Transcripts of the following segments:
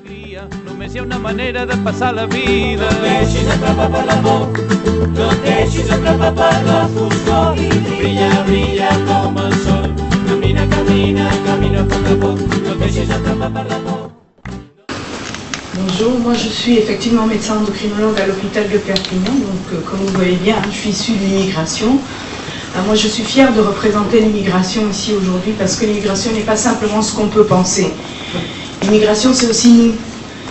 alegria, només hi ha una manera de passar la vida. No et deixis atrapar per l'amor, no et deixis atrapar per la foscor i brilla, brilla com el sol. Camina, camina, camina a poc, no et deixis atrapar per l'amor. Bonjour, moi je suis effectivement médecin endocrinologue à l'hôpital de Perpignan, donc comme vous voyez bien, je suis issue de l'immigration. Moi je suis fière de représenter l'immigration ici aujourd'hui parce que l'immigration n'est pas simplement ce qu'on peut penser. L'immigration c'est aussi nous.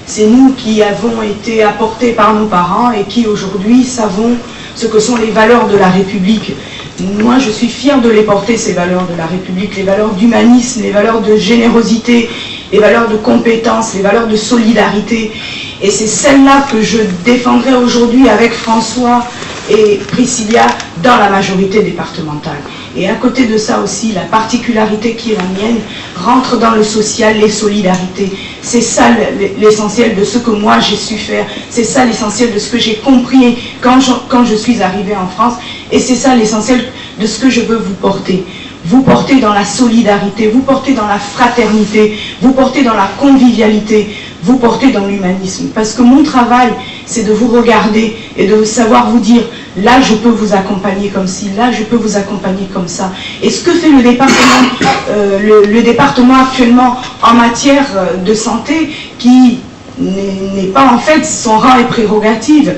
C'est nous qui avons été apportés par nos parents et qui aujourd'hui savons ce que sont les valeurs de la République. Moi je suis fière de les porter, ces valeurs de la République, les valeurs d'humanisme, les valeurs de générosité, les valeurs de compétence, les valeurs de solidarité. Et c'est celle-là que je défendrai aujourd'hui avec François et Priscilla dans la majorité départementale. Et à côté de ça aussi, la particularité qui est la mienne rentre dans le social, les solidarités. C'est ça l'essentiel de ce que moi j'ai su faire. C'est ça l'essentiel de ce que j'ai compris quand je suis arrivée en France. Et c'est ça l'essentiel de ce que je veux vous porter. Vous portez dans la solidarité, vous portez dans la fraternité, vous portez dans la convivialité, vous portez dans l'humanisme. Parce que mon travail, c'est de vous regarder et de savoir vous dire, là je peux vous accompagner comme ci, là je peux vous accompagner comme ça. Et ce que fait le département actuellement en matière de santé, qui n'est pas en fait son rang et prérogative,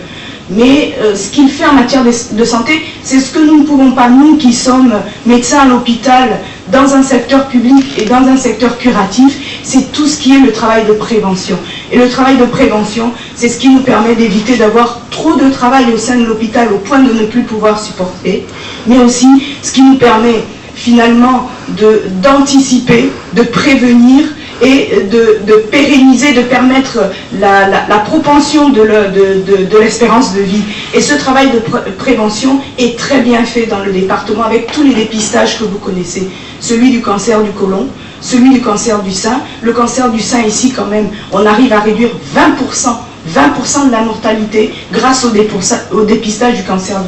mais ce qu'il fait en matière de santé, c'est ce que nous ne pouvons pas, nous qui sommes médecins à l'hôpital, dans un secteur public et dans un secteur curatif, c'est tout ce qui est le travail de prévention. Et le travail de prévention, c'est ce qui nous permet d'éviter d'avoir trop de travail au sein de l'hôpital au point de ne plus pouvoir supporter, mais aussi ce qui nous permet finalement d'anticiper, de prévenir et de pérenniser, de permettre la propension de l'espérance de vie. Et ce travail de prévention est très bien fait dans le département avec tous les dépistages que vous connaissez. Celui du cancer du côlon, celui du cancer du sein. Le cancer du sein ici quand même, on arrive à réduire 20% de la mortalité grâce au dépistage du cancer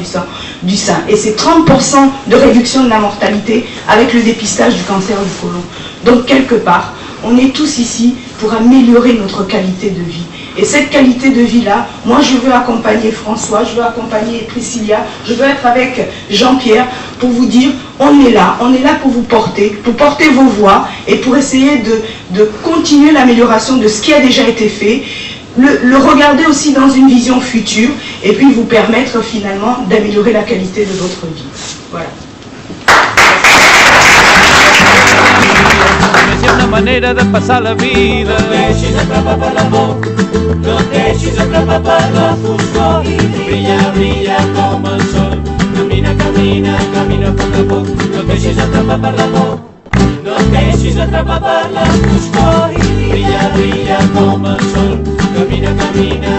du sein. Et c'est 30% de réduction de la mortalité avec le dépistage du cancer du côlon. Donc quelque part, on est tous ici pour améliorer notre qualité de vie. Et cette qualité de vie-là, moi je veux accompagner François, je veux accompagner Priscilla, je veux être avec Jean-Pierre pour vous dire, on est là pour vous porter, pour porter vos voix et pour essayer de continuer l'amélioration de ce qui a déjà été fait, le regarder aussi dans une vision future et puis vous permettre finalement d'améliorer la qualité de votre vie. Voilà. Només hi ha una manera de passar la vida. No et deixis atrapar per l'amor, no et deixis atrapar per la foscor i brilla, brilla com el sol. Camina, camina, camina a poc, no et deixis atrapar per l'amor, no et deixis atrapar per la foscor i brilla, brilla com el sol. Camina, camina,